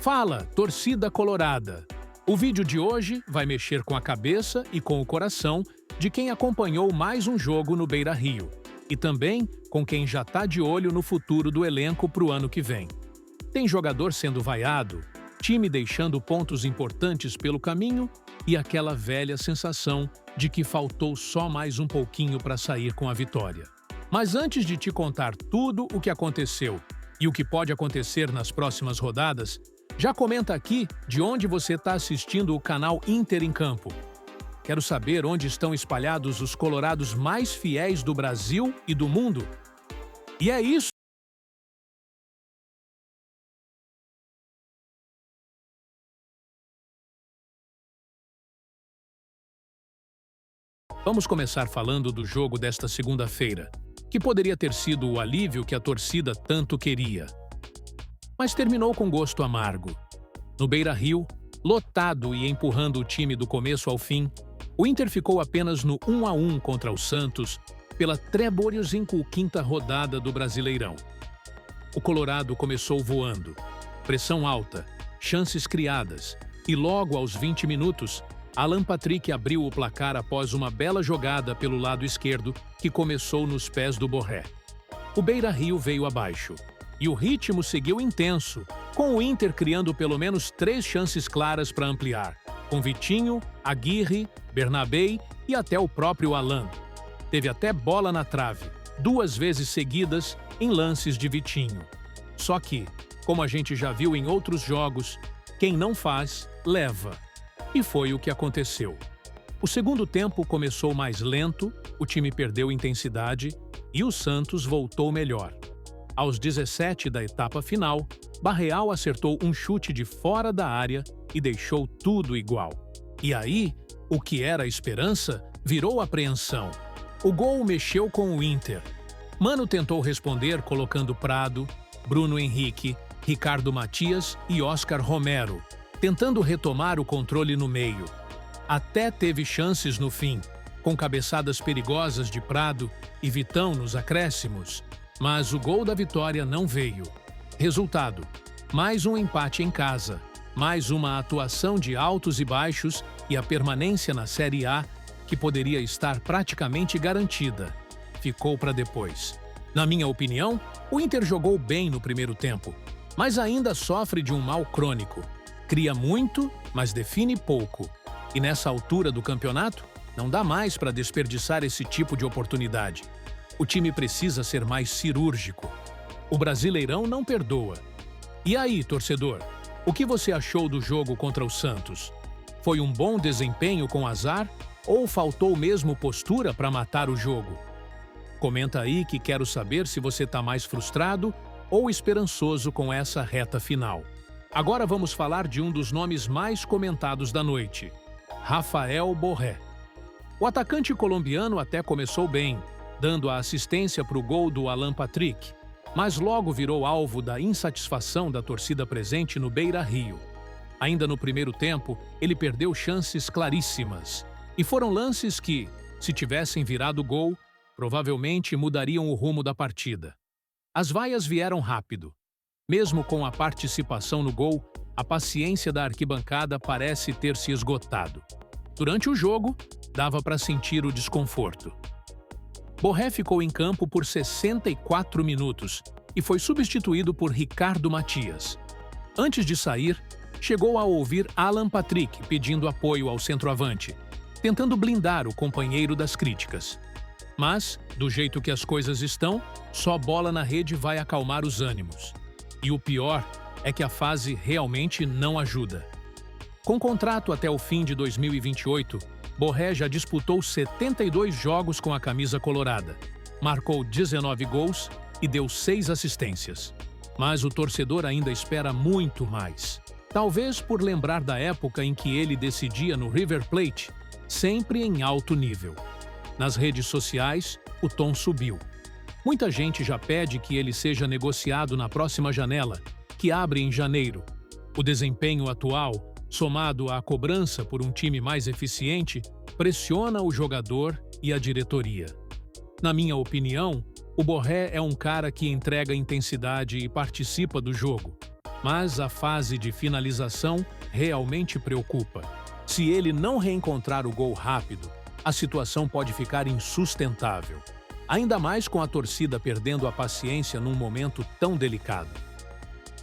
Fala, torcida colorada! O vídeo de hoje vai mexer com a cabeça e com o coração de quem acompanhou mais um jogo no Beira-Rio e também com quem já está de olho no futuro do elenco para o ano que vem. Tem jogador sendo vaiado, time deixando pontos importantes pelo caminho e aquela velha sensação de que faltou só mais um pouquinho para sair com a vitória. Mas antes de te contar tudo o que aconteceu e o que pode acontecer nas próximas rodadas, já comenta aqui de onde você está assistindo o canal Inter em Campo. Quero saber onde estão espalhados os colorados mais fiéis do Brasil e do mundo. E é isso! Vamos começar falando do jogo desta segunda-feira, que poderia ter sido o alívio que a torcida tanto queria. Mas terminou com gosto amargo. No Beira-Rio, lotado e empurrando o time do começo ao fim, o Inter ficou apenas no 1-1 contra o Santos pela 35ª rodada do Brasileirão. O Colorado começou voando, pressão alta, chances criadas, e logo aos 20 minutos, Alan Patrick abriu o placar após uma bela jogada pelo lado esquerdo que começou nos pés do Borré. O Beira-Rio veio abaixo, e o ritmo seguiu intenso, com o Inter criando pelo menos 3 chances claras para ampliar, com Vitinho, Aguirre, Bernabei e até o próprio Alan. Teve até bola na trave, 2 vezes seguidas em lances de Vitinho. Só que, como a gente já viu em outros jogos, quem não faz, leva. E foi o que aconteceu. O segundo tempo começou mais lento, o time perdeu intensidade e o Santos voltou melhor. Aos 17 da etapa final, Barreal acertou um chute de fora da área e deixou tudo igual. E aí, o que era esperança virou apreensão. O gol mexeu com o Inter. Mano tentou responder colocando Prado, Bruno Henrique, Ricardo Matias e Oscar Romero, tentando retomar o controle no meio. Até teve chances no fim, com cabeçadas perigosas de Prado e Vitão nos acréscimos, mas o gol da vitória não veio. Resultado: mais um empate em casa, mais uma atuação de altos e baixos e a permanência na Série A, que poderia estar praticamente garantida, ficou para depois. Na minha opinião, o Inter jogou bem no primeiro tempo, mas ainda sofre de um mal crônico. Cria muito, mas define pouco. E nessa altura do campeonato, não dá mais para desperdiçar esse tipo de oportunidade. O time precisa ser mais cirúrgico. O Brasileirão não perdoa. E aí, torcedor, o que você achou do jogo contra o Santos? Foi um bom desempenho com azar ou faltou mesmo postura para matar o jogo? Comenta aí que quero saber se você está mais frustrado ou esperançoso com essa reta final. Agora vamos falar de um dos nomes mais comentados da noite, Rafael Borré. O atacante colombiano até começou bem, dando a assistência para o gol do Alan Patrick, mas logo virou alvo da insatisfação da torcida presente no Beira-Rio. Ainda no primeiro tempo, ele perdeu chances claríssimas, e foram lances que, se tivessem virado gol, provavelmente mudariam o rumo da partida. As vaias vieram rápido. Mesmo com a participação no gol, a paciência da arquibancada parece ter se esgotado. Durante o jogo, dava para sentir o desconforto. Borré ficou em campo por 64 minutos e foi substituído por Ricardo Matias. Antes de sair, chegou a ouvir Alan Patrick pedindo apoio ao centroavante, tentando blindar o companheiro das críticas. Mas, do jeito que as coisas estão, só bola na rede vai acalmar os ânimos. E o pior é que a fase realmente não ajuda. Com contrato até o fim de 2028, Borré já disputou 72 jogos com a camisa colorada, marcou 19 gols e deu 6 assistências. Mas o torcedor ainda espera muito mais. Talvez por lembrar da época em que ele decidia no River Plate, sempre em alto nível. Nas redes sociais, o tom subiu. Muita gente já pede que ele seja negociado na próxima janela, que abre em janeiro. O desempenho atual, somado à cobrança por um time mais eficiente, pressiona o jogador e a diretoria. Na minha opinião, o Borré é um cara que entrega intensidade e participa do jogo. Mas a fase de finalização realmente preocupa. Se ele não reencontrar o gol rápido, a situação pode ficar insustentável. Ainda mais com a torcida perdendo a paciência num momento tão delicado.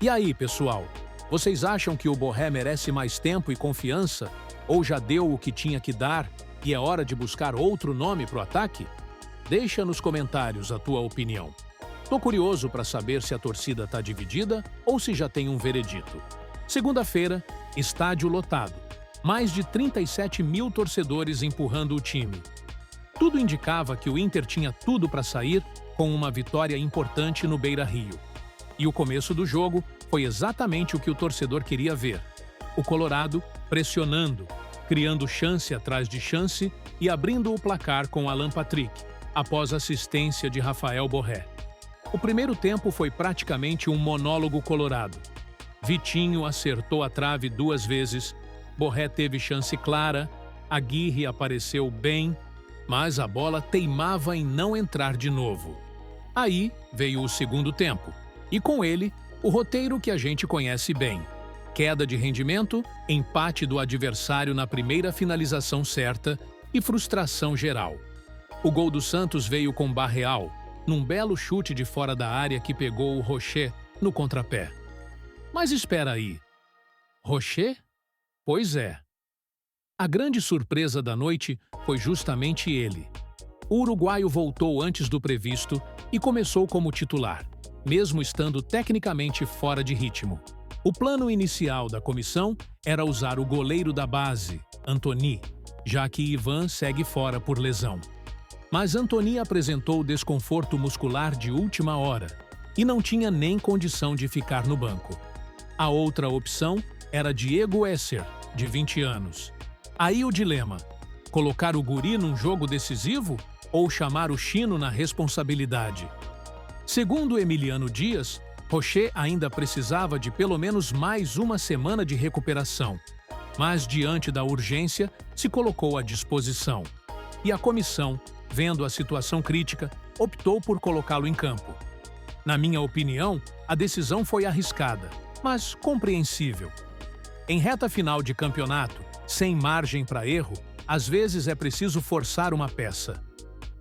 E aí, pessoal? Vocês acham que o Borré merece mais tempo e confiança? Ou já deu o que tinha que dar e é hora de buscar outro nome para o ataque? Deixa nos comentários a tua opinião. Tô curioso para saber se a torcida está dividida ou se já tem um veredito. Segunda-feira, estádio lotado. Mais de 37 mil torcedores empurrando o time. Tudo indicava que o Inter tinha tudo para sair com uma vitória importante no Beira-Rio. E o começo do jogo foi exatamente o que o torcedor queria ver. O Colorado pressionando, criando chance atrás de chance e abrindo o placar com Alan Patrick, após assistência de Rafael Borré. O primeiro tempo foi praticamente um monólogo colorado. Vitinho acertou a trave 2 vezes, Borré teve chance clara, Aguirre apareceu bem, mas a bola teimava em não entrar de novo. Aí veio o segundo tempo, e com ele, o roteiro que a gente conhece bem. Queda de rendimento, empate do adversário na primeira finalização certa e frustração geral. O gol do Santos veio com Barreal, num belo chute de fora da área que pegou o Rocher no contrapé. Mas espera aí. Rocher? Pois é. A grande surpresa da noite foi justamente ele. O uruguaio voltou antes do previsto e começou como titular, mesmo estando tecnicamente fora de ritmo. O plano inicial da comissão era usar o goleiro da base, Antony, já que Ivan segue fora por lesão. Mas Antony apresentou desconforto muscular de última hora e não tinha nem condição de ficar no banco. A outra opção era Diego Esser, de 20 anos. Aí o dilema: colocar o guri num jogo decisivo ou chamar o chino na responsabilidade? Segundo Emiliano Dias, Rocher ainda precisava de pelo menos mais uma semana de recuperação, mas diante da urgência se colocou à disposição. E a comissão, vendo a situação crítica, optou por colocá-lo em campo. Na minha opinião, a decisão foi arriscada, mas compreensível. Em reta final de campeonato, sem margem para erro, às vezes é preciso forçar uma peça.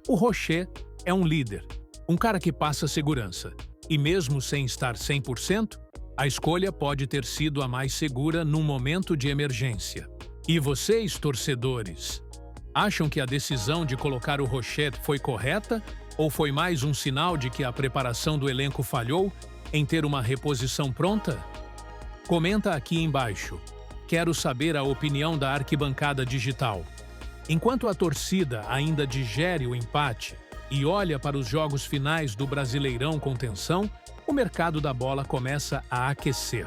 O Rocher é um líder, um cara que passa segurança, e mesmo sem estar 100%, a escolha pode ter sido a mais segura num momento de emergência. E vocês, torcedores, acham que a decisão de colocar o Rocher foi correta ou foi mais um sinal de que a preparação do elenco falhou em ter uma reposição pronta? Comenta aqui embaixo. Quero saber a opinião da arquibancada digital. Enquanto a torcida ainda digere o empate e olha para os jogos finais do Brasileirão com tensão, o mercado da bola começa a aquecer,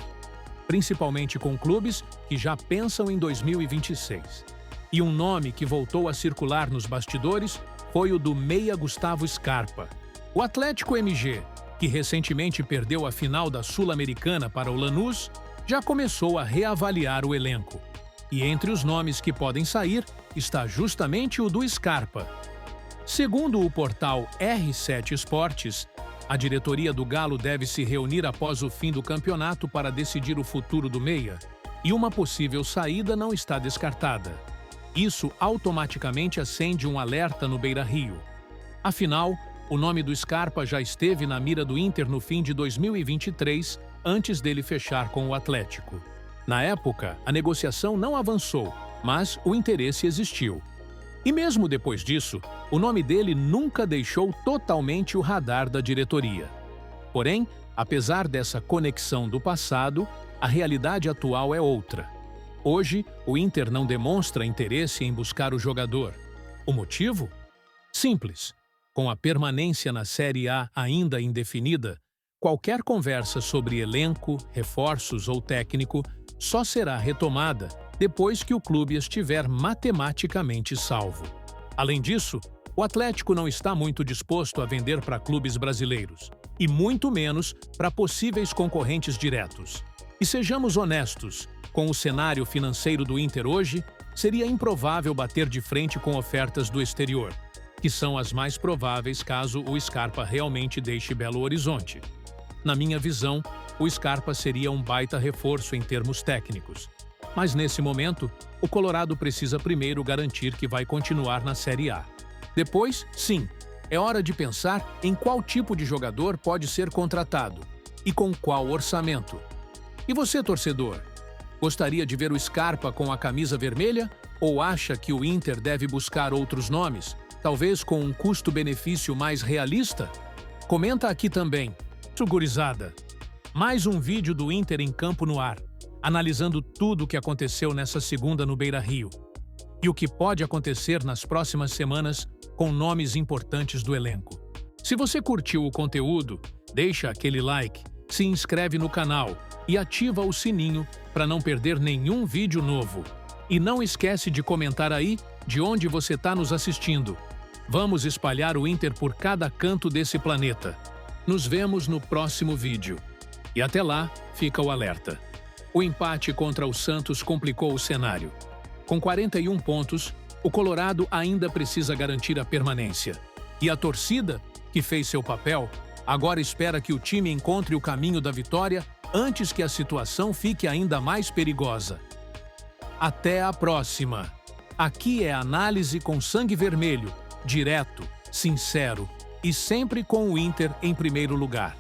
principalmente com clubes que já pensam em 2026. E um nome que voltou a circular nos bastidores foi o do meia Gustavo Scarpa. O Atlético MG, que recentemente perdeu a final da Sul-Americana para o Lanús, já começou a reavaliar o elenco. E entre os nomes que podem sair está justamente o do Scarpa. Segundo o portal R7 Esportes, a diretoria do Galo deve se reunir após o fim do campeonato para decidir o futuro do meia, e uma possível saída não está descartada. Isso automaticamente acende um alerta no Beira-Rio. Afinal, o nome do Scarpa já esteve na mira do Inter no fim de 2023, antes dele fechar com o Atlético. Na época, a negociação não avançou, mas o interesse existiu. E mesmo depois disso, o nome dele nunca deixou totalmente o radar da diretoria. Porém, apesar dessa conexão do passado, a realidade atual é outra. Hoje, o Inter não demonstra interesse em buscar o jogador. O motivo? Simples. Com a permanência na Série A ainda indefinida, qualquer conversa sobre elenco, reforços ou técnico só será retomada depois que o clube estiver matematicamente salvo. Além disso, o Atlético não está muito disposto a vender para clubes brasileiros, e muito menos para possíveis concorrentes diretos. E sejamos honestos, com o cenário financeiro do Inter hoje, seria improvável bater de frente com ofertas do exterior, que são as mais prováveis caso o Scarpa realmente deixe Belo Horizonte. Na minha visão, o Scarpa seria um baita reforço em termos técnicos. Mas nesse momento, o Colorado precisa primeiro garantir que vai continuar na Série A. Depois, sim, é hora de pensar em qual tipo de jogador pode ser contratado e com qual orçamento. E você, torcedor? Gostaria de ver o Scarpa com a camisa vermelha ou acha que o Inter deve buscar outros nomes, talvez com um custo-benefício mais realista? Comenta aqui também. Gurizada, mais um vídeo do Inter em campo no ar, analisando tudo o que aconteceu nessa segunda no Beira-Rio e o que pode acontecer nas próximas semanas com nomes importantes do elenco. Se você curtiu o conteúdo, deixa aquele like, se inscreve no canal e ativa o sininho para não perder nenhum vídeo novo. E não esquece de comentar aí de onde você está nos assistindo. Vamos espalhar o Inter por cada canto desse planeta. Nos vemos no próximo vídeo. E até lá, fica o alerta. O empate contra o Santos complicou o cenário. Com 41 pontos, o Colorado ainda precisa garantir a permanência. E a torcida, que fez seu papel, agora espera que o time encontre o caminho da vitória antes que a situação fique ainda mais perigosa. Até a próxima! Aqui é análise com sangue vermelho, direto, sincero e sempre com o Inter em primeiro lugar.